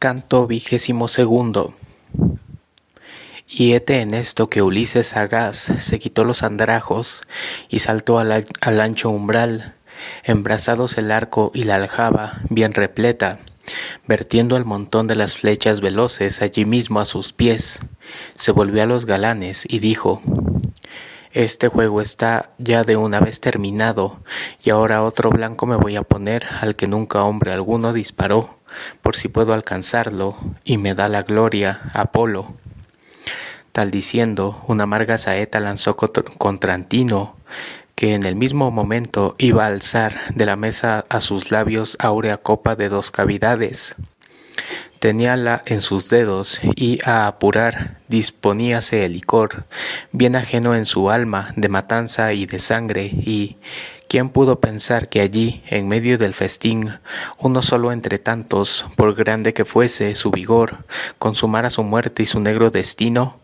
Canto XXII. Y hete en esto que Ulises sagaz se quitó los andrajos y saltó al ancho umbral, embrazados el arco y la aljaba bien repleta, vertiendo el montón de las flechas veloces allí mismo a sus pies. Se volvió a los galanes y dijo: este juego está ya de una vez terminado, y ahora otro blanco me voy a poner al que nunca hombre alguno disparó, por si puedo alcanzarlo, y me da la gloria Apolo. Tal diciendo, una amarga saeta lanzó contra Antino, que en el mismo momento iba a alzar de la mesa a sus labios áurea copa de 2 cavidades. Teníala en sus dedos y a apurar disponíase el licor, bien ajeno en su alma de matanza y de sangre, y ¿quién pudo pensar que allí, en medio del festín, uno solo entre tantos, por grande que fuese su vigor, consumara su muerte y su negro destino?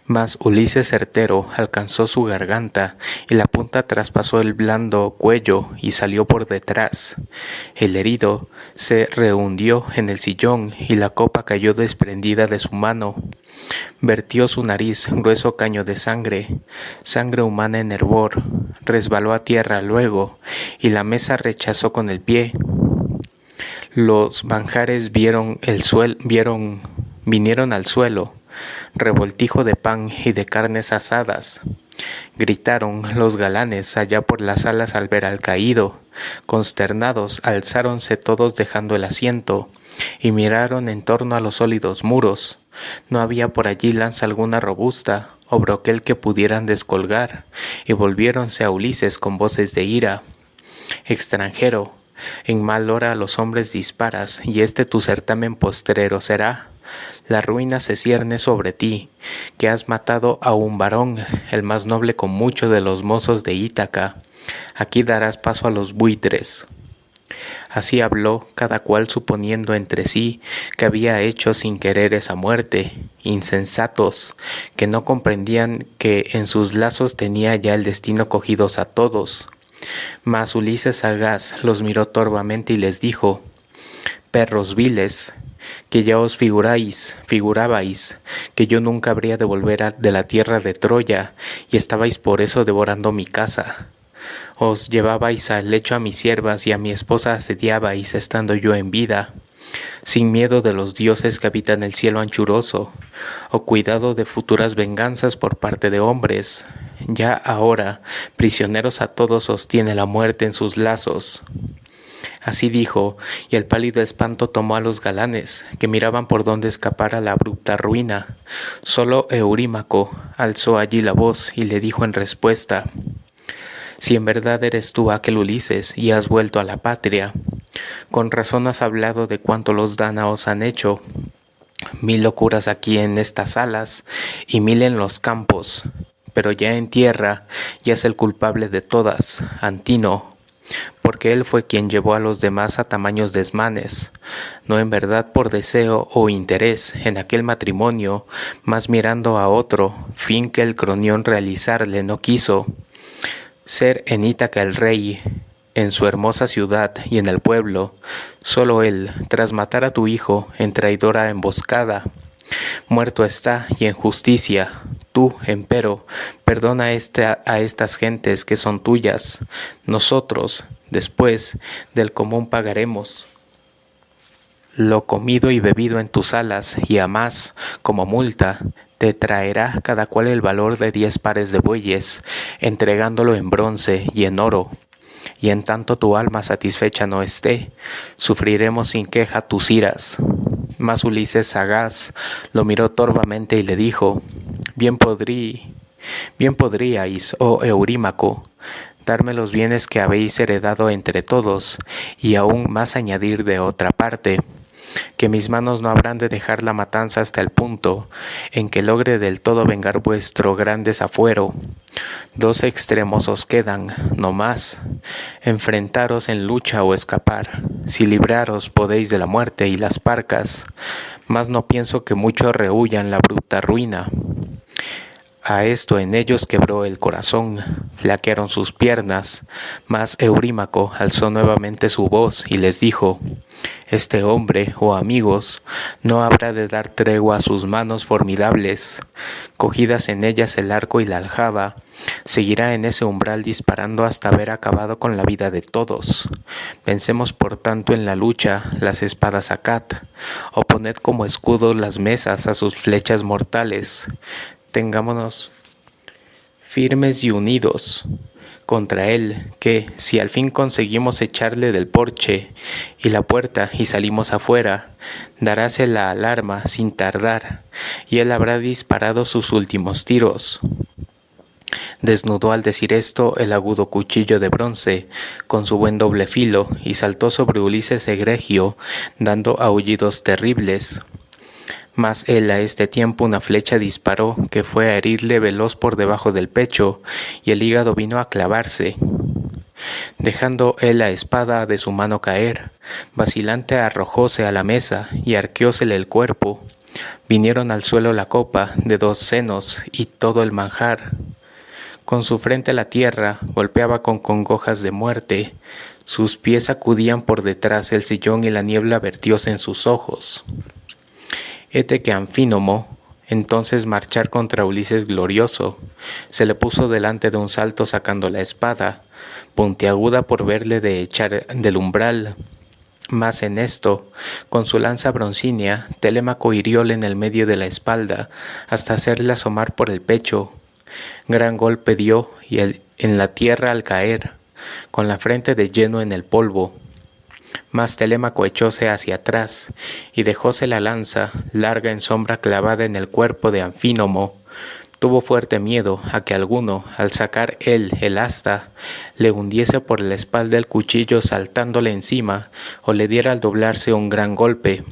Mas Ulises certero alcanzó su garganta y la punta traspasó el blando cuello y salió por detrás. El herido se rehundió en el sillón y la copa cayó desprendida de su mano. Vertió su nariz grueso caño de sangre, sangre humana en hervor, resbaló a tierra luego y la mesa rechazó con el pie. Los manjares vinieron al suelo, revoltijo de pan y de carnes asadas. Gritaron los galanes allá por las salas al ver al caído. Consternados alzáronse todos dejando el asiento y miraron en torno a los sólidos muros. No había por allí lanza alguna robusta o broquel que pudieran descolgar, y volviéronse a Ulises con voces de ira: extranjero, en mal hora a los hombres disparas, y este tu certamen postrero será. La ruina se cierne sobre ti, que has matado a un varón, el más noble con mucho de los mozos de Ítaca. Aquí darás paso a los buitres. Así habló, cada cual suponiendo entre sí que había hecho sin querer esa muerte. Insensatos, que no comprendían que en sus lazos tenía ya el destino cogidos a todos. Mas Ulises sagaz los miró torvamente y les dijo: perros viles, que ya os figurabais que yo nunca habría de volver de la tierra de Troya, y estabais por eso devorando mi casa. Os llevabais al lecho a mis siervas y a mi esposa asediabais estando yo en vida, sin miedo de los dioses que habitan el cielo anchuroso, o cuidado de futuras venganzas por parte de hombres. Ya ahora, prisioneros a todos os tiene la muerte en sus lazos. Así dijo, y el pálido espanto tomó a los galanes, que miraban por dónde escapara la abrupta ruina. Solo Eurímaco alzó allí la voz y le dijo en respuesta: si en verdad eres tú aquel Ulises y has vuelto a la patria, con razón has hablado de cuanto los dánaos han hecho. 1000 locuras aquí en estas salas y 1000 en los campos, pero ya en tierra ya es el culpable de todas, Antino, porque él fue quien llevó a los demás a tamaños desmanes, no en verdad por deseo o interés en aquel matrimonio, mas mirando a otro, fin que el Cronión realizarle no quiso. Ser en Ítaca el rey, en su hermosa ciudad y en el pueblo, solo él, tras matar a tu hijo en traidora emboscada, muerto está y en justicia. Tú, empero, perdona a estas gentes que son tuyas. Nosotros, después, del común pagaremos lo comido y bebido en tus salas, y a más, como multa, te traerá cada cual el valor de 10 pares de bueyes, entregándolo en bronce y en oro. Y en tanto tu alma satisfecha no esté, sufriremos sin queja tus iras. Mas Ulises sagaz lo miró torvamente y le dijo: bien podríais, oh Eurímaco, darme los bienes que habéis heredado entre todos, y aún más añadir de otra parte, que mis manos no habrán de dejar la matanza hasta el punto en que logre del todo vengar vuestro gran desafuero. 2 extremos os quedan, no más: enfrentaros en lucha o escapar. Si libraros podéis de la muerte y las parcas, mas no pienso que muchos rehuyan la bruta ruina. A esto en ellos quebró el corazón, flaquearon sus piernas, mas Eurímaco alzó nuevamente su voz y les dijo: Este hombre, oh amigos, no habrá de dar tregua a sus manos formidables. Cogidas en ellas el arco y la aljaba, seguirá en ese umbral disparando hasta haber acabado con la vida de todos. Vencemos por tanto en la lucha las espadas sacad, o poned como escudo las mesas a sus flechas mortales. Tengámonos firmes y unidos contra él, que, si al fin conseguimos echarle del porche y la puerta y salimos afuera, daráse la alarma sin tardar, y él habrá disparado sus últimos tiros. Desnudó al decir esto el agudo cuchillo de bronce con su buen doble filo y saltó sobre Ulises egregio, dando aullidos terribles. Mas él a este tiempo una flecha disparó que fue a herirle veloz por debajo del pecho, y el hígado vino a clavarse. Dejando él la espada de su mano caer, vacilante arrojóse a la mesa y arqueósele el cuerpo. Vinieron al suelo la copa de 2 senos y todo el manjar. Con su frente a la tierra golpeaba con congojas de muerte. Sus pies sacudían por detrás el sillón y la niebla vertióse en sus ojos. Hete que Anfínomo entonces marchar contra Ulises glorioso, se le puso delante de un salto sacando la espada, puntiaguda por verle de echar del umbral. Mas en esto, con su lanza broncínea, Telémaco hirióle en el medio de la espalda, hasta hacerle asomar por el pecho. Gran golpe dio, y en la tierra al caer, con la frente de lleno en el polvo. Mas Telémaco echóse hacia atrás, y dejóse la lanza, larga en sombra clavada en el cuerpo de Anfínomo. Tuvo fuerte miedo a que alguno, al sacar él el asta, le hundiese por la espalda el cuchillo saltándole encima, o le diera al doblarse un gran golpe.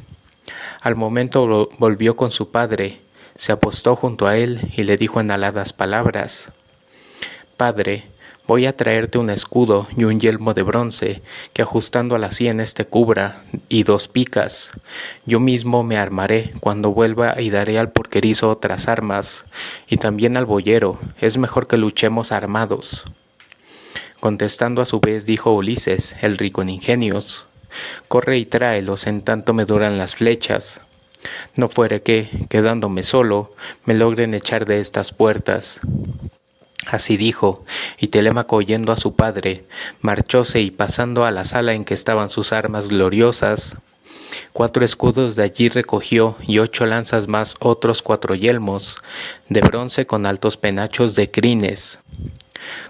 Al momento volvió con su padre, se apostó junto a él y le dijo en aladas palabras: Padre, voy a traerte un escudo y un yelmo de bronce, que ajustando a las sienes te cubra, y 2 picas. Yo mismo me armaré cuando vuelva y daré al porquerizo otras armas, y también al boyero. Es mejor que luchemos armados. Contestando a su vez dijo Ulises, el rico en ingenios: Corre y tráelos en tanto me duran las flechas. No fuere que, quedándome solo, me logren echar de estas puertas. Así dijo, y Telémaco oyendo a su padre, marchóse y pasando a la sala en que estaban sus armas gloriosas, 4 escudos de allí recogió y 8 lanzas más otros 4 yelmos, de bronce con altos penachos de crines.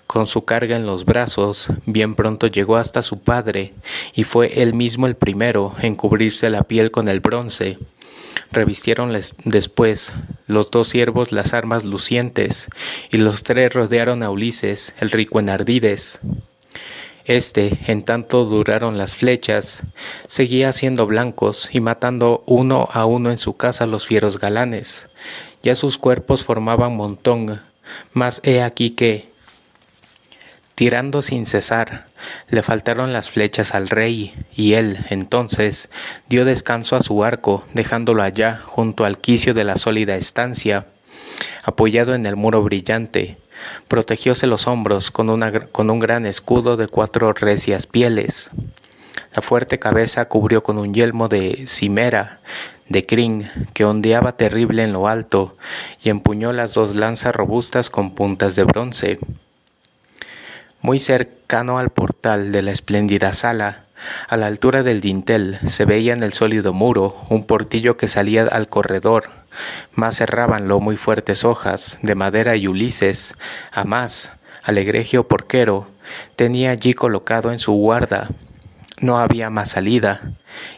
Con su carga en los brazos, bien pronto llegó hasta su padre, y fue él mismo el primero en cubrirse la piel con el bronce. Revistieron después los 2 siervos las armas lucientes, y los 3 rodearon a Ulises, el rico en ardides. Este, en tanto duraron las flechas, seguía haciendo blancos y matando uno a uno en su casa los fieros galanes. Ya sus cuerpos formaban montón, mas he aquí que, tirando sin cesar, le faltaron las flechas al rey, y él, entonces, dio descanso a su arco, dejándolo allá, junto al quicio de la sólida estancia, apoyado en el muro brillante. Protegióse los hombros con un gran escudo de 4 recias pieles. La fuerte cabeza cubrió con un yelmo de cimera, de crin, que ondeaba terrible en lo alto, y empuñó las 2 lanzas robustas con puntas de bronce. Muy cercano al portal de la espléndida sala, a la altura del dintel, se veía en el sólido muro un portillo que salía al corredor, mas cerrábanlo muy fuertes hojas de madera, y Ulises, a más, al egregio porquero, tenía allí colocado en su guarda. No había más salida,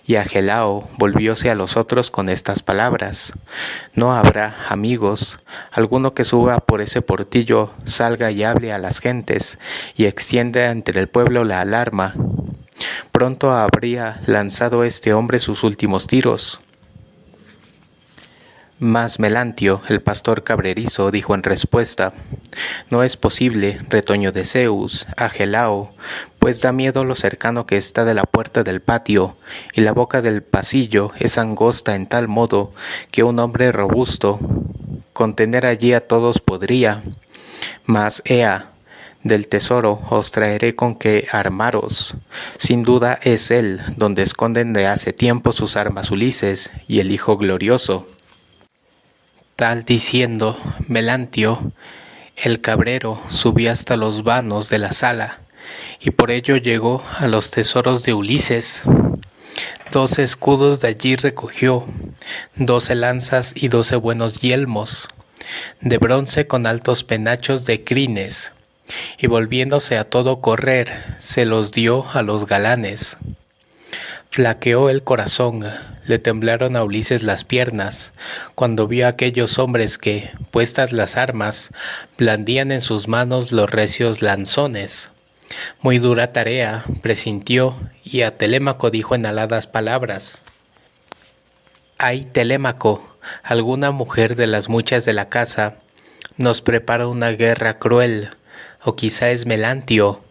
y Agelao volvióse a los otros con estas palabras: No habrá, amigos, alguno que suba por ese portillo, salga y hable a las gentes, y extienda entre el pueblo la alarma. Pronto habría lanzado este hombre sus últimos tiros. Mas Melantio, el pastor cabrerizo, dijo en respuesta: No es posible, retoño de Zeus, Agelao, pues da miedo lo cercano que está de la puerta del patio, y la boca del pasillo es angosta en tal modo que un hombre robusto, contener allí a todos podría. Mas ea, del tesoro os traeré con que armaros. Sin duda es él donde esconden de hace tiempo sus armas Ulises y el hijo glorioso. Tal diciendo, Melantio, el cabrero, subió hasta los vanos de la sala, y por ello llegó a los tesoros de Ulises. 12 escudos de allí recogió, 12 lanzas y 12 buenos yelmos, de bronce con altos penachos de crines, y volviéndose a todo correr, se los dio a los galanes. Flaqueó el corazón, le temblaron a Ulises las piernas, cuando vio a aquellos hombres que, puestas las armas, blandían en sus manos los recios lanzones. Muy dura tarea presintió, y a Telémaco dijo en aladas palabras: «Ay, Telémaco, alguna mujer de las muchas de la casa nos prepara una guerra cruel, o quizá es Melantio».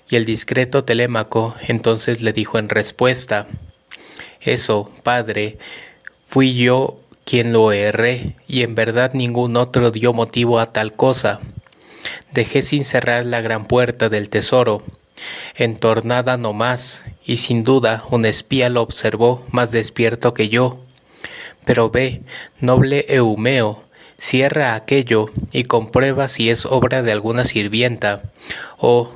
Y el discreto Telémaco entonces le dijo en respuesta: «Eso, padre, fui yo quien lo erré, y en verdad ningún otro dio motivo a tal cosa. Dejé sin cerrar la gran puerta del tesoro, entornada no más, y sin duda un espía lo observó más despierto que yo. Pero ve, noble Eumeo, cierra aquello y comprueba si es obra de alguna sirvienta, o,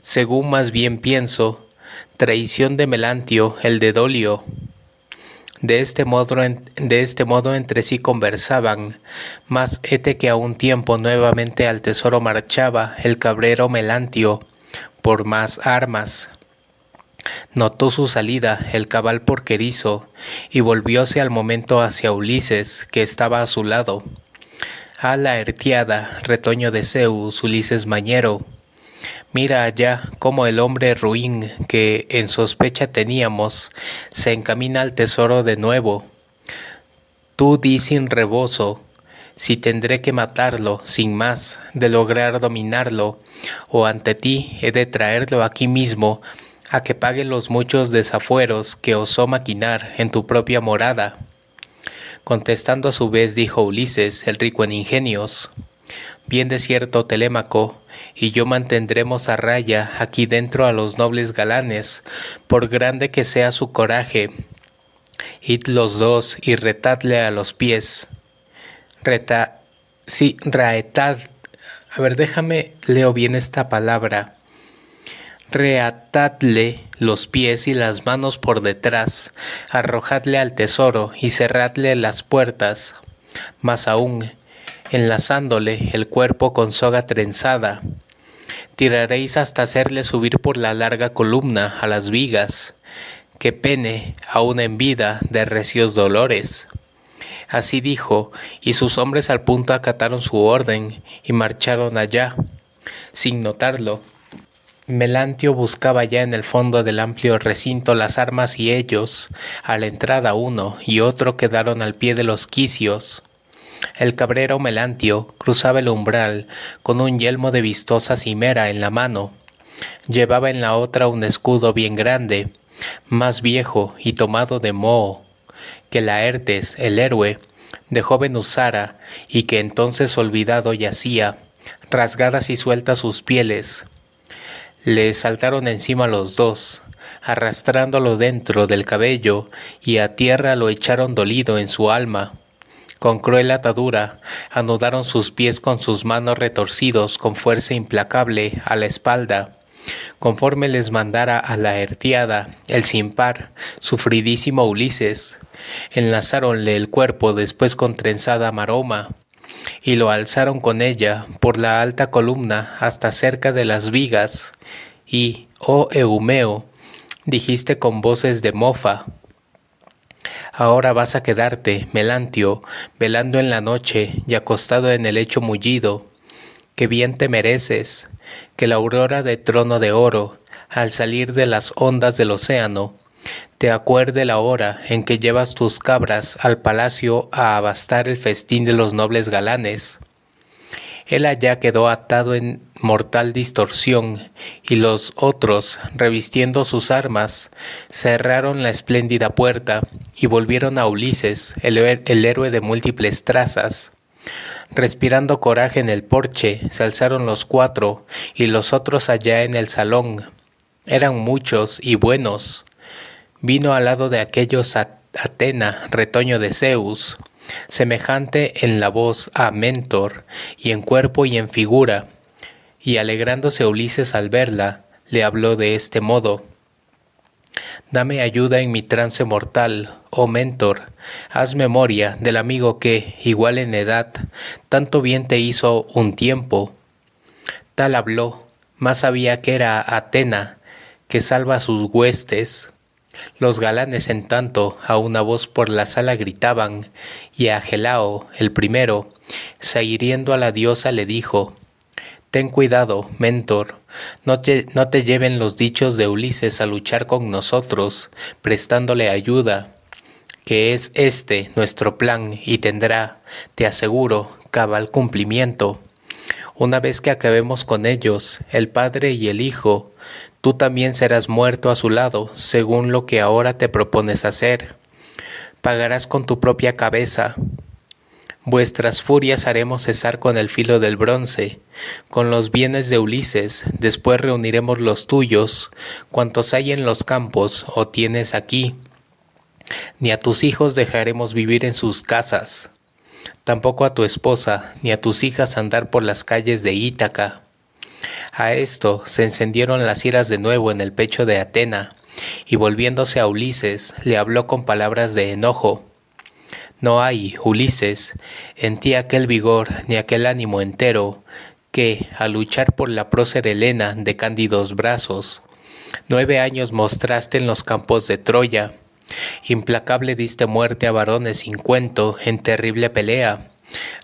según más bien pienso, traición de Melantio, el de Dolio». De este modo entre sí conversaban, mas hete que a un tiempo nuevamente al tesoro marchaba el cabrero Melantio por más armas. Notó su salida el cabal porquerizo, y volvióse al momento hacia Ulises, que estaba a su lado. «Ah, la Artieda, retoño de Zeus, Ulises mañero, mira allá cómo el hombre ruin que en sospecha teníamos se encamina al tesoro de nuevo. Tú di sin rebozo si tendré que matarlo sin más de lograr dominarlo, o ante ti he de traerlo aquí mismo a que pague los muchos desafueros que osó maquinar en tu propia morada». Contestando a su vez dijo Ulises, el rico en ingenios: «Bien de cierto, Telémaco, y yo mantendremos a raya aquí dentro a los nobles galanes, por grande que sea su coraje. Id los dos y retadle a los pies». Raetad. A ver, déjame, leo bien esta palabra. «Reatadle los pies y las manos por detrás, arrojadle al tesoro y cerradle las puertas, más aún, enlazándole el cuerpo con soga trenzada. Tiraréis hasta hacerle subir por la larga columna a las vigas, que pene, aún en vida, de recios dolores». Así dijo, y sus hombres al punto acataron su orden y marcharon allá. Sin notarlo, Melantio buscaba ya en el fondo del amplio recinto las armas, y ellos, a la entrada uno y otro, quedaron al pie de los quicios. El cabrero Melantio cruzaba el umbral con un yelmo de vistosa cimera en la mano. Llevaba en la otra un escudo bien grande, más viejo y tomado de moho, que Laertes, el héroe, de joven usara, y que entonces olvidado yacía, rasgadas y sueltas sus pieles. Le saltaron encima los dos, arrastrándolo dentro del cabello, y a tierra lo echaron dolido en su alma. Con cruel atadura anudaron sus pies con sus manos retorcidos con fuerza implacable a la espalda, conforme les mandara a la Artieda, el sin par, sufridísimo Ulises. Enlazáronle el cuerpo después con trenzada maroma, y lo alzaron con ella por la alta columna hasta cerca de las vigas, y, oh Eumeo, dijiste con voces de mofa: «Ahora vas a quedarte, Melantio, velando en la noche y acostado en el lecho mullido, que bien te mereces, que la aurora de trono de oro, al salir de las ondas del océano, te acuerde la hora en que llevas tus cabras al palacio a abastar el festín de los nobles galanes». Él allá quedó atado en mortal distorsión, y los otros, revistiendo sus armas, cerraron la espléndida puerta y volvieron a Ulises, el héroe de múltiples trazas. Respirando coraje en el porche, se alzaron los 4 y los otros allá en el salón. Eran muchos y buenos. Vino al lado de aquellos Atena, retoño de Zeus, semejante en la voz a Mentor, y en cuerpo y en figura. Y alegrándose Ulises al verla, le habló de este modo: Dame ayuda en mi trance mortal, oh Mentor, haz memoria del amigo que, igual en edad, tanto bien te hizo un tiempo. Tal habló, mas sabía que era Atena, que salva sus huestes. Los galanes, en tanto, a una voz por la sala gritaban, y a Gelao, el primero, se hiriendo a la diosa, le dijo: Ten cuidado, Mentor, no te lleven los dichos de Ulises a luchar con nosotros, prestándole ayuda, que es este nuestro plan y tendrá, te aseguro, cabal cumplimiento. Una vez que acabemos con ellos, el Padre y el Hijo, tú también serás muerto a su lado, según lo que ahora te propones hacer. Pagarás con tu propia cabeza. Vuestras furias haremos cesar con el filo del bronce, con los bienes de Ulises, después reuniremos los tuyos, cuantos hay en los campos o tienes aquí. Ni a tus hijos dejaremos vivir en sus casas, tampoco a tu esposa, ni a tus hijas andar por las calles de Ítaca. A esto se encendieron las iras de nuevo en el pecho de Atena, y volviéndose a Ulises, le habló con palabras de enojo. No hay, Ulises, en ti aquel vigor ni aquel ánimo entero que, al luchar por la prócer Helena de cándidos brazos, 9 años mostraste en los campos de Troya. Implacable diste muerte a varones sin cuento en terrible pelea,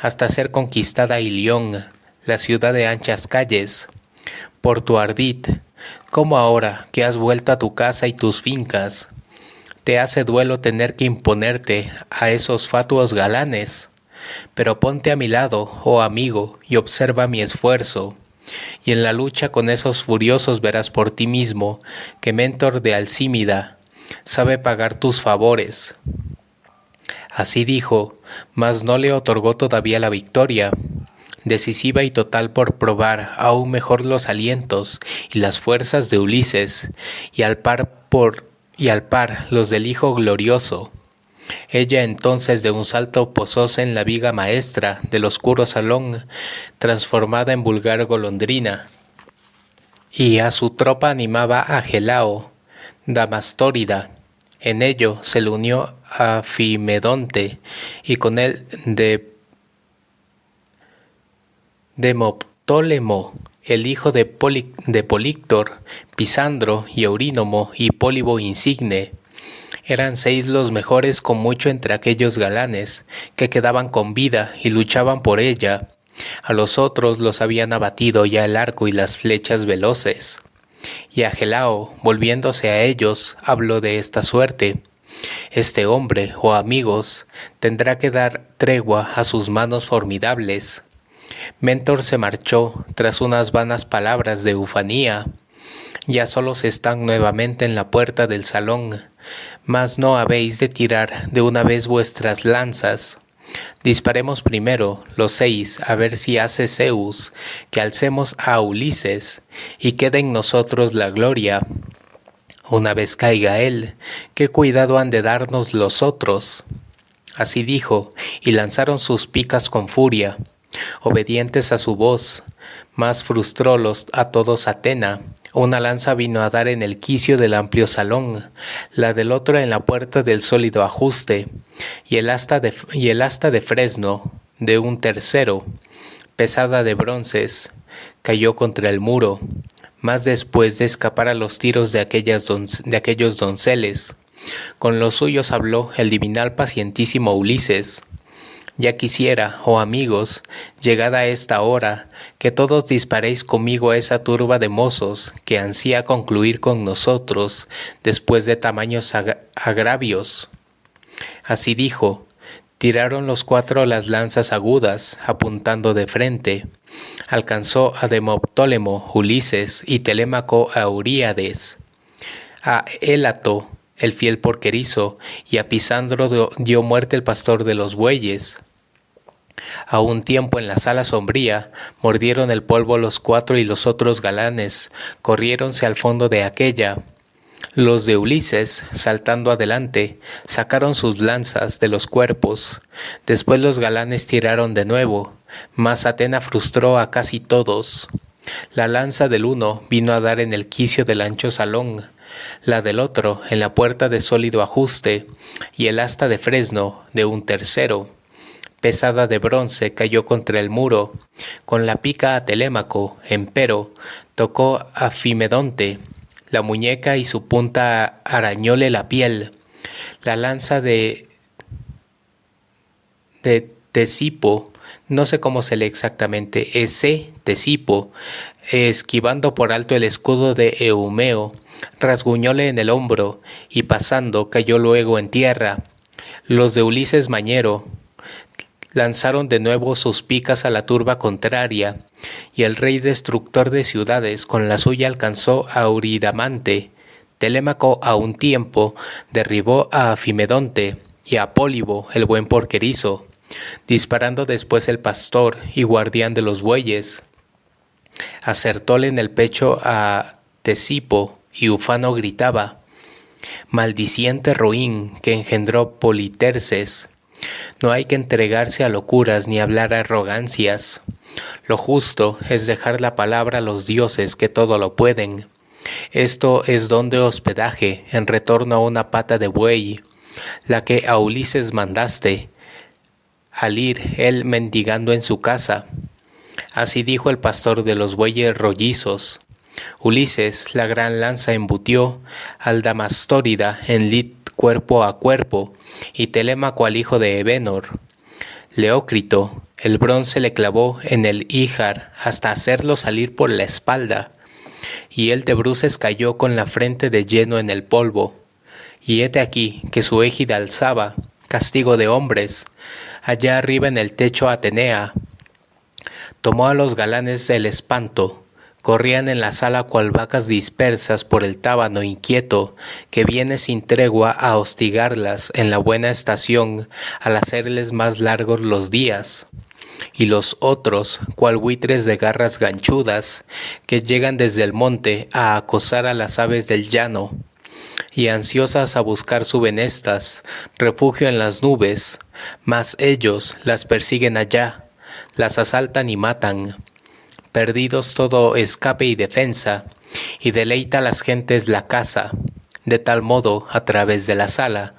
hasta ser conquistada Ilión, la ciudad de anchas calles. Por tu ardid, ¿cómo ahora que has vuelto a tu casa y tus fincas, te hace duelo tener que imponerte a esos fatuos galanes? Pero ponte a mi lado, oh amigo, y observa mi esfuerzo, y en la lucha con esos furiosos verás por ti mismo que Mentor de Alcímida sabe pagar tus favores. Así dijo, mas no le otorgó todavía la victoria, decisiva y total por probar aún mejor los alientos y las fuerzas de Ulises, y al par los del hijo glorioso. Ella entonces de un salto posóse en la viga maestra del oscuro salón, transformada en vulgar golondrina, y a su tropa animaba a Gelao, Damastórida. En ello se le unió a Fimedonte, y con él Demoptólemo, el hijo de Políctor, Pisandro y Eurínomo y Pólibo insigne. Eran 6 los mejores con mucho entre aquellos galanes, que quedaban con vida y luchaban por ella. A los otros los habían abatido ya el arco y las flechas veloces. Y Gelao, volviéndose a ellos, habló de esta suerte: Este hombre, oh amigos, tendrá que dar tregua a sus manos formidables. Mentor se marchó tras unas vanas palabras de ufanía. Ya solos están nuevamente en la puerta del salón, mas no habéis de tirar de una vez vuestras lanzas. Disparemos primero los 6 a ver si hace Zeus que alcemos a Ulises y quede en nosotros la gloria. Una vez caiga él, ¿qué cuidado han de darnos los otros? Así dijo, y lanzaron sus picas con furia, obedientes a su voz, mas frustrólos a todos Atena. Una lanza vino a dar en el quicio del amplio salón, la del otro en la puerta del sólido ajuste, y el asta de fresno de un tercero, pesada de bronces, cayó contra el muro, mas después de escapar a los tiros de aquellos donceles, con los suyos habló el divinal pacientísimo Ulises: Ya quisiera, oh amigos, llegada esta hora, que todos disparéis conmigo a esa turba de mozos que ansía concluir con nosotros después de tamaños agravios. Así dijo, tiraron los 4 las lanzas agudas, apuntando de frente. Alcanzó a Demoptólemo, Ulises, y Telémaco a Euríades. A Élato, el fiel porquerizo, y a Pisandro dio muerte el pastor de los bueyes. A un tiempo en la sala sombría mordieron el polvo los 4 y los otros galanes corriéronse al fondo de aquella. Los de Ulises, saltando adelante, sacaron sus lanzas de los cuerpos. Después los galanes tiraron de nuevo, mas Atena frustró a casi todos. La lanza del uno vino a dar en el quicio del ancho salón, la del otro en la puerta de sólido ajuste, y el asta de fresno de un tercero, pesada de bronce, cayó contra el muro. Con la pica a Telémaco, empero, tocó a Fimedonte la muñeca y su punta arañóle la piel. La lanza de Tesipo, no sé cómo se lee exactamente, ese Tesipo, esquivando por alto el escudo de Eumeo, rasguñóle en el hombro y pasando cayó luego en tierra. Los de Ulises Mañero lanzaron de nuevo sus picas a la turba contraria, y el rey destructor de ciudades con la suya alcanzó a Euridamante. Telémaco a un tiempo derribó a Fimedonte y a Pólibo el buen porquerizo, disparando después el pastor y guardián de los bueyes. Acertóle en el pecho a Tesipo y ufano gritaba: «Maldiciente roín que engendró Politerces». No hay que entregarse a locuras ni hablar arrogancias. Lo justo es dejar la palabra a los dioses que todo lo pueden. Esto es don de hospedaje en retorno a una pata de buey, la que a Ulises mandaste, al ir él mendigando en su casa. Así dijo el pastor de los bueyes rollizos. Ulises la gran lanza embutió al Damastórida en lid cuerpo a cuerpo, y Telémaco al hijo de Evenor. Leócrito el bronce le clavó en el íjar hasta hacerlo salir por la espalda, y él de bruces cayó con la frente de lleno en el polvo. Y hete aquí que su égida alzaba, castigo de hombres, allá arriba en el techo Atenea. Tomó a los galanes el espanto, corrían en la sala cual vacas dispersas por el tábano inquieto que viene sin tregua a hostigarlas en la buena estación al hacerles más largos los días. Y los otros, cual buitres de garras ganchudas, que llegan desde el monte a acosar a las aves del llano, y ansiosas a buscar su venestas, refugio en las nubes, mas ellos las persiguen allá, las asaltan y matan, perdidos todo escape y defensa, y deleita a las gentes la caza. De tal modo, a través de la sala,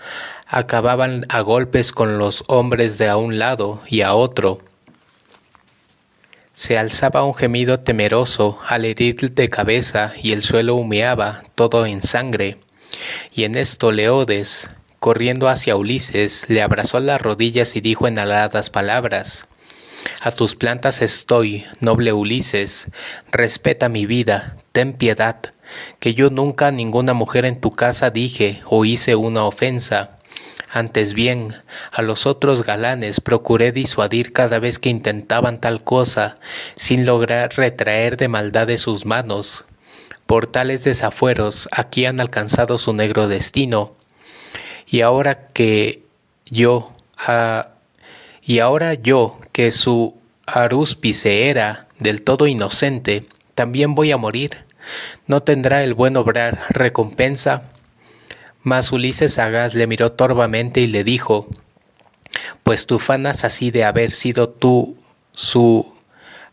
acababan a golpes con los hombres de a un lado y a otro. Se alzaba un gemido temeroso al herir de cabeza y el suelo humeaba todo en sangre. Y en esto Leodes, corriendo hacia Ulises, le abrazó las rodillas y dijo en aladas palabras: «A tus plantas estoy, noble Ulises, respeta mi vida, ten piedad, que yo nunca a ninguna mujer en tu casa dije o hice una ofensa. Antes bien, a los otros galanes procuré disuadir cada vez que intentaban tal cosa, sin lograr retraer de maldad de sus manos. Por tales desafueros aquí han alcanzado su negro destino. Y ahora yo, que su arúspice era del todo inocente, también voy a morir. ¿No tendrá el buen obrar recompensa?». Mas Ulises sagaz le miró torvamente y le dijo: «Pues tú fanas así de haber sido tú su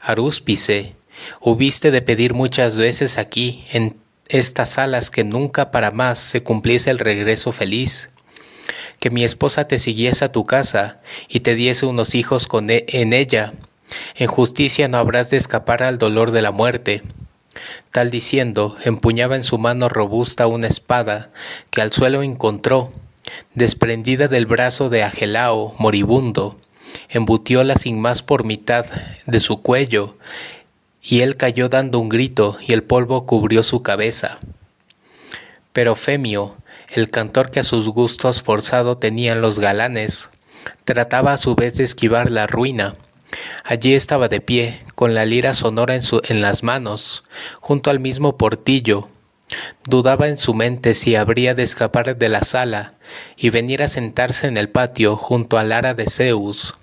arúspice, hubiste de pedir muchas veces aquí en estas salas que nunca para más se cumpliese el regreso feliz, que mi esposa te siguiese a tu casa y te diese unos hijos en ella. En justicia no habrás de escapar al dolor de la muerte». Tal diciendo, empuñaba en su mano robusta una espada que al suelo encontró, desprendida del brazo de Agelao moribundo, embutióla sin más por mitad de su cuello, y él cayó dando un grito y el polvo cubrió su cabeza. Pero Femio, el cantor que a sus gustos forzado tenían los galanes, trataba a su vez de esquivar la ruina. Allí estaba de pie, con la lira sonora en las manos, junto al mismo portillo. Dudaba en su mente si habría de escapar de la sala y venir a sentarse en el patio junto al ara de Zeus,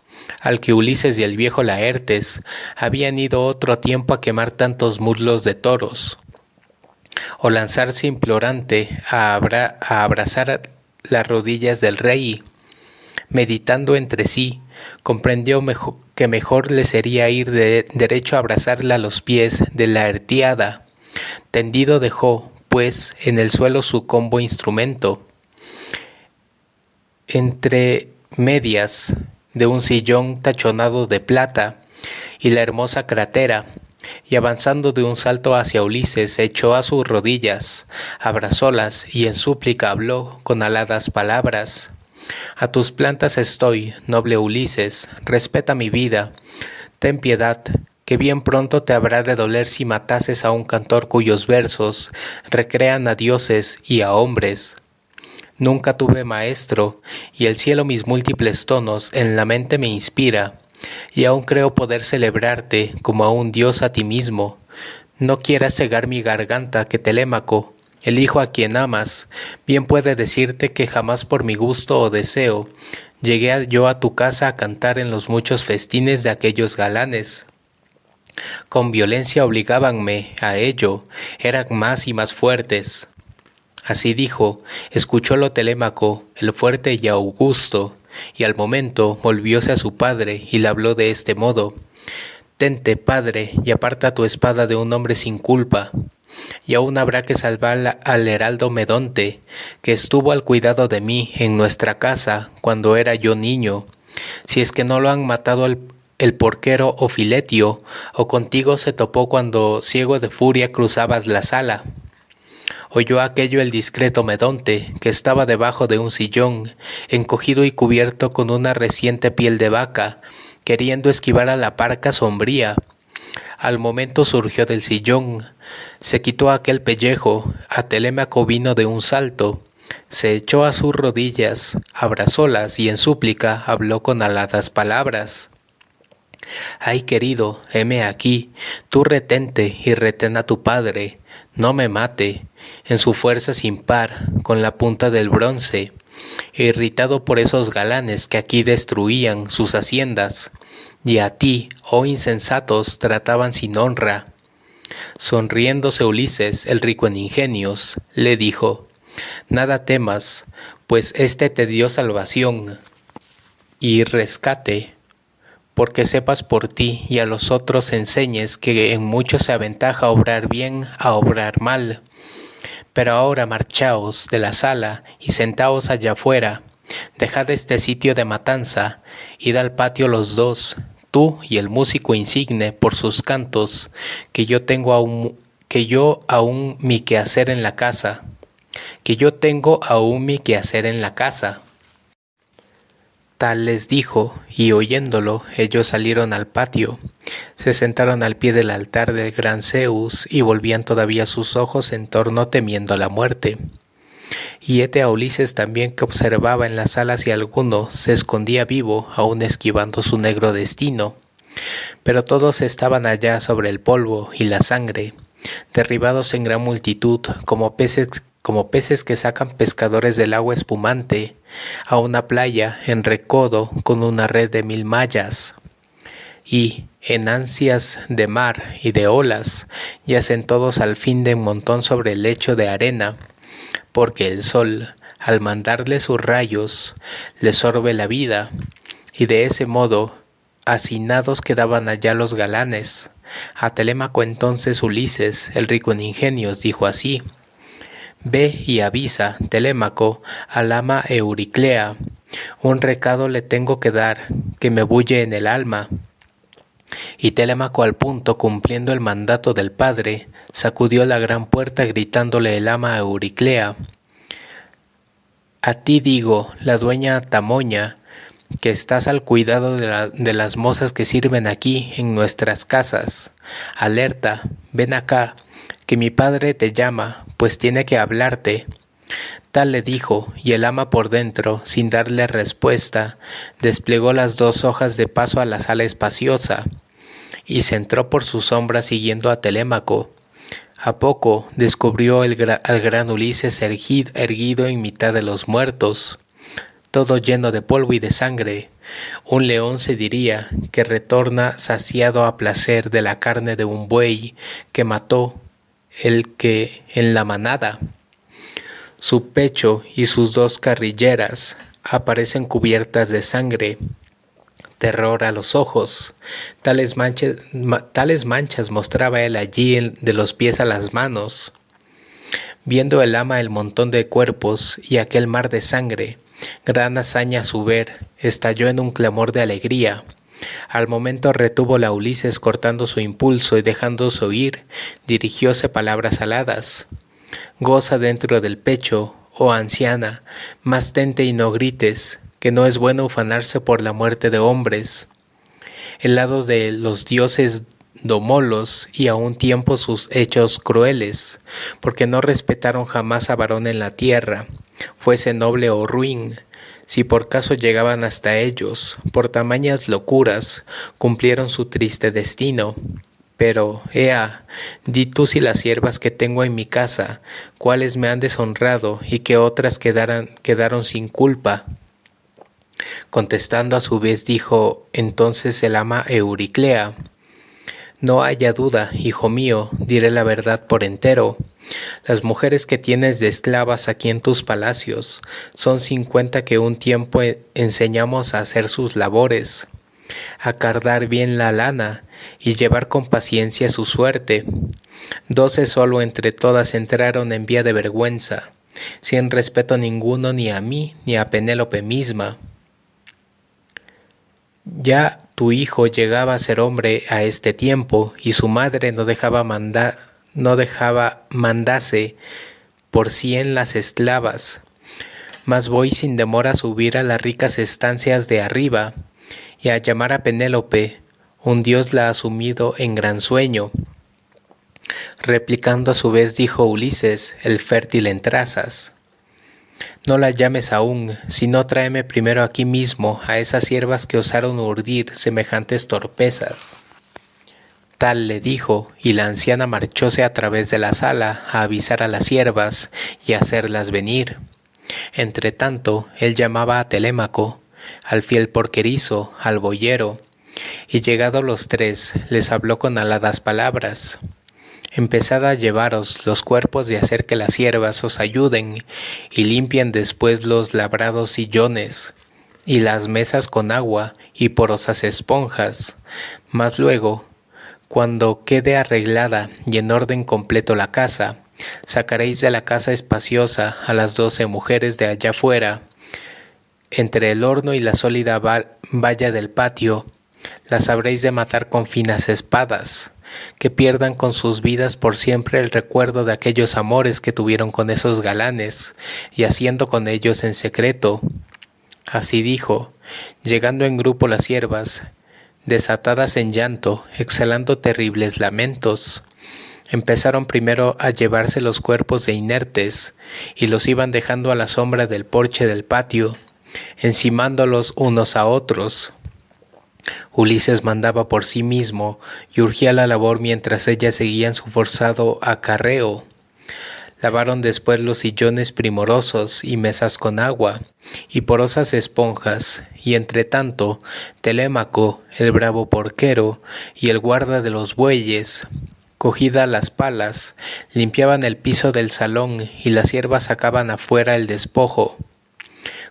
al que Ulises y el viejo Laertes habían ido otro tiempo a quemar tantos muslos de toros, o lanzarse implorante a abrazar las rodillas del rey. Meditando entre sí, comprendió que mejor le sería ir derecho a abrazarla a los pies de la Artiada. Tendido dejó, pues, en el suelo su combo instrumento, entre medias de un sillón tachonado de plata y la hermosa crátera, y avanzando de un salto hacia Ulises, se echó a sus rodillas, abrazólas y en súplica habló con aladas palabras. A tus plantas estoy, noble Ulises, respeta mi vida, ten piedad, que bien pronto te habrá de doler si matases a un cantor cuyos versos recrean a dioses y a hombres. Nunca tuve maestro, y el cielo mis múltiples tonos en la mente me inspira, y aún creo poder celebrarte como a un dios a ti mismo. No quieras cegar mi garganta, que Telémaco, el hijo a quien amas, bien puede decirte que jamás por mi gusto o deseo llegué yo a tu casa a cantar en los muchos festines de aquellos galanes. Con violencia obligábanme a ello, eran más y más fuertes. Así dijo, escuchólo Telémaco, el fuerte y augusto, y al momento volvióse a su padre y le habló de este modo: Tente, padre, y aparta tu espada de un hombre sin culpa, y aún habrá que salvar al heraldo Medonte, que estuvo al cuidado de mí en nuestra casa cuando era yo niño, si es que no lo han matado el porquero o Filetio, o contigo se topó cuando ciego de furia cruzabas la sala. Oyó aquello el discreto Medonte, que estaba debajo de un sillón, encogido y cubierto con una reciente piel de vaca, queriendo esquivar a la parca sombría. Al momento surgió del sillón, se quitó aquel pellejo, a Telémaco vino de un salto, se echó a sus rodillas, abrazólas y en súplica habló con aladas palabras. Ay, querido, heme aquí, tú retente y retén a tu padre, no me mate, en su fuerza sin par, con la punta del bronce, irritado por esos galanes que aquí destruían sus haciendas, y a ti, oh insensatos, trataban sin honra. Sonriéndose Ulises, el rico en ingenios, le dijo: Nada temas, pues éste te dio salvación y rescate, porque sepas por ti y a los otros enseñes que en mucho se aventaja obrar bien a obrar mal. Pero ahora marchaos de la sala y sentaos allá afuera, dejad este sitio de matanza, id al patio los dos, tú y el músico insigne por sus cantos, que yo aún mi quehacer en la casa, Tal les dijo, y oyéndolo, ellos salieron al patio, se sentaron al pie del altar del gran Zeus y volvían todavía sus ojos en torno temiendo la muerte. Y hete a Ulises también, que observaba en la sala si alguno se escondía vivo, aún esquivando su negro destino. Pero todos estaban allá sobre el polvo y la sangre, derribados en gran multitud, como peces que sacan pescadores del agua espumante a una playa en recodo con una red de 1000 mallas. Y, en ansias de mar y de olas, yacen todos al fin de un montón sobre el lecho de arena, porque el sol, al mandarle sus rayos, les sorbe la vida, y de ese modo, hacinados quedaban allá los galanes. A Telémaco entonces Ulises, el rico en ingenios, dijo así: Ve y avisa, Telémaco, al ama Euriclea, un recado le tengo que dar, que me bulle en el alma. Y Telémaco al punto, cumpliendo el mandato del padre, sacudió la gran puerta gritándole el ama Euriclea: A ti digo, la dueña Tamoña, que estás al cuidado de las mozas que sirven aquí en nuestras casas. Alerta, ven acá, que mi padre te llama, pues tiene que hablarte. Tal le dijo, y el ama por dentro, sin darle respuesta, desplegó las 2 hojas de paso a la sala espaciosa, y se entró por su sombra siguiendo a Telémaco. A poco descubrió al gran Ulises erguido en mitad de los muertos. todo lleno de polvo y de sangre. Un león se diría que retorna saciado a placer de la carne de un buey que mató el que en la manada. Su pecho y sus dos carrilleras aparecen cubiertas de sangre. Terror a los ojos. Tales manchas mostraba él allí de los pies a las manos. Viendo el ama el montón de cuerpos y aquel mar de sangre, gran hazaña a su ver, estalló en un clamor de alegría. Al momento retuvo la Ulises cortando su impulso y dejándose oír, dirigióse palabras aladas. Goza dentro del pecho, oh anciana, más tente y no grites, que no es bueno ufanarse por la muerte de hombres. El lado de los dioses domolos y a un tiempo sus hechos crueles, porque no respetaron jamás a varón en la tierra, fuese noble o ruin. Si por caso llegaban hasta ellos, por tamañas locuras, cumplieron su triste destino. Pero, ea, di tú si las siervas que tengo en mi casa, cuáles me han deshonrado y que otras quedaron sin culpa. Contestando a su vez dijo entonces el ama Euriclea: no haya duda, hijo mío, diré la verdad por entero. Las mujeres que tienes de esclavas aquí en tus palacios son 50 que un tiempo enseñamos a hacer sus labores, a cardar bien la lana y llevar con paciencia su suerte. 12 solo entre todas entraron en vía de vergüenza, sin respeto ninguno ni a mí ni a Penélope misma. Ya tu hijo llegaba a ser hombre a este tiempo, y su madre no dejaba mandase por 100 las esclavas. Mas voy sin demora a subir a las ricas estancias de arriba, y a llamar a Penélope, un dios la ha sumido en gran sueño. Replicando a su vez dijo Ulises, el fértil en trazas: no la llames aún, sino tráeme primero aquí mismo a esas siervas que osaron urdir semejantes torpezas. Tal le dijo, y la anciana marchóse a través de la sala a avisar a las siervas y a hacerlas venir. Entretanto, él llamaba a Telémaco, al fiel porquerizo, al boyero, y llegados los tres, les habló con aladas palabras. Empezad a llevaros los cuerpos y hacer que las siervas os ayuden, y limpien después los labrados sillones, y las mesas con agua y porosas esponjas. Mas luego, cuando quede arreglada y en orden completo la casa, sacaréis de la casa espaciosa a las 12 mujeres de allá fuera, entre el horno y la sólida valla del patio, las habréis de matar con finas espadas, que pierdan con sus vidas por siempre el recuerdo de aquellos amores que tuvieron con esos galanes, y haciendo con ellos en secreto. Así dijo, llegando en grupo las siervas, desatadas en llanto, exhalando terribles lamentos. Empezaron primero a llevarse los cuerpos de inertes, y los iban dejando a la sombra del porche del patio, encimándolos unos a otros. Ulises mandaba por sí mismo y urgía la labor mientras ellas seguían su forzado acarreo. Lavaron después los sillones primorosos y mesas con agua y porosas esponjas, y entre tanto Telémaco, el bravo porquero, y el guarda de los bueyes, cogidas las palas, limpiaban el piso del salón, y las siervas sacaban afuera el despojo.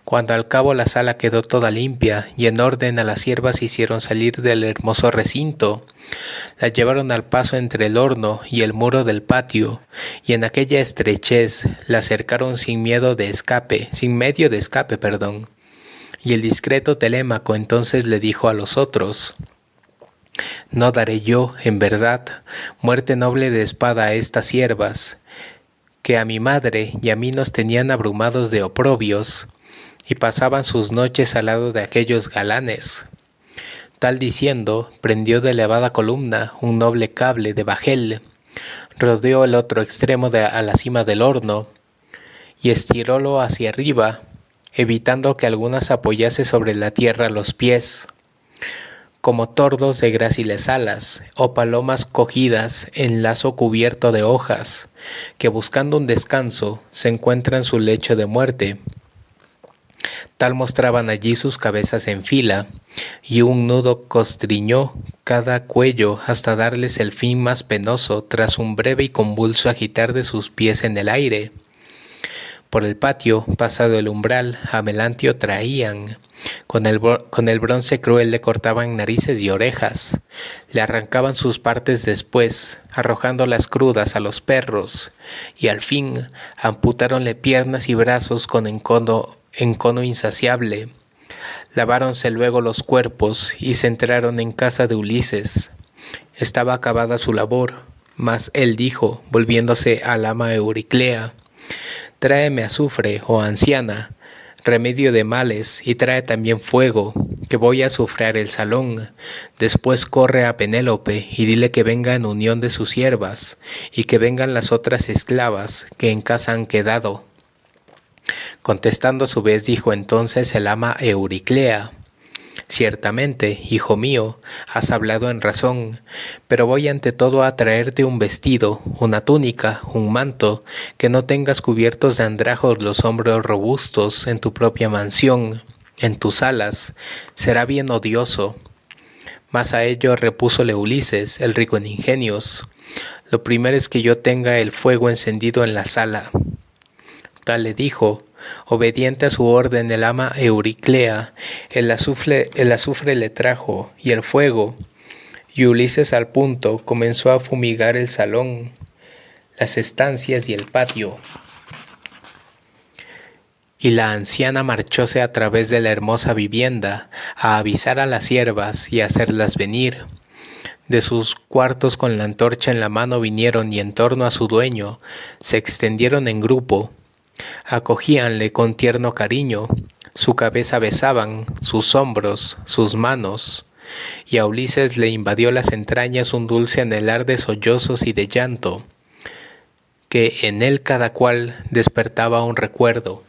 Cuando al cabo la sala quedó toda limpia y en orden, a las siervas hicieron salir del hermoso recinto, la llevaron al paso entre el horno y el muro del patio, y en aquella estrechez la acercaron sin medio de escape, y el discreto Telémaco entonces le dijo a los otros: no daré yo, en verdad, muerte noble de espada a estas siervas, que a mi madre y a mí nos tenían abrumados de oprobios, y pasaban sus noches al lado de aquellos galanes. Tal diciendo, prendió de elevada columna un noble cable de bajel, rodeó el otro extremo a la cima del horno, y estirólo hacia arriba, evitando que algunas apoyase sobre la tierra los pies, como tordos de gráciles alas, o palomas cogidas en lazo cubierto de hojas, que buscando un descanso se encuentran en su lecho de muerte. Tal mostraban allí sus cabezas en fila, y un nudo constriñó cada cuello hasta darles el fin más penoso tras un breve y convulso agitar de sus pies en el aire. Por el patio, pasado el umbral, a Melantio traían. Con el bronce cruel le cortaban narices y orejas. Le arrancaban sus partes después, arrojándolas crudas a los perros. Y al fin, amputáronle piernas y brazos con encono insaciable. Laváronse luego los cuerpos y se entraron en casa de Ulises. Estaba acabada su labor, mas él dijo, volviéndose al ama Euriclea: Tráeme azufre, oh anciana, remedio de males, y trae también fuego, que voy a azufrear el salón. Después corre a Penélope y dile que venga en unión de sus siervas, y que vengan las otras esclavas que en casa han quedado. Contestando a su vez dijo entonces el ama Euriclea: Ciertamente, hijo mío, has hablado en razón, pero voy ante todo a traerte un vestido, una túnica, un manto, que no tengas cubiertos de andrajos los hombros robustos en tu propia mansión, en tus salas, será bien odioso. Mas a ello repúsole Ulises, el rico en ingenios: Lo primero es que yo tenga el fuego encendido en la sala. Tal le dijo. Obediente a su orden el ama Euriclea, el azufre le trajo y el fuego, y Ulises al punto comenzó a fumigar el salón, las estancias y el patio. Y la anciana marchóse a través de la hermosa vivienda a avisar a las siervas y a hacerlas venir. De sus cuartos con la antorcha en la mano vinieron y en torno a su dueño se extendieron en grupo. Acogíanle con tierno cariño, su cabeza besaban, sus hombros, sus manos, y a Ulises le invadió las entrañas un dulce anhelar de sollozos y de llanto, que en él cada cual despertaba un recuerdo.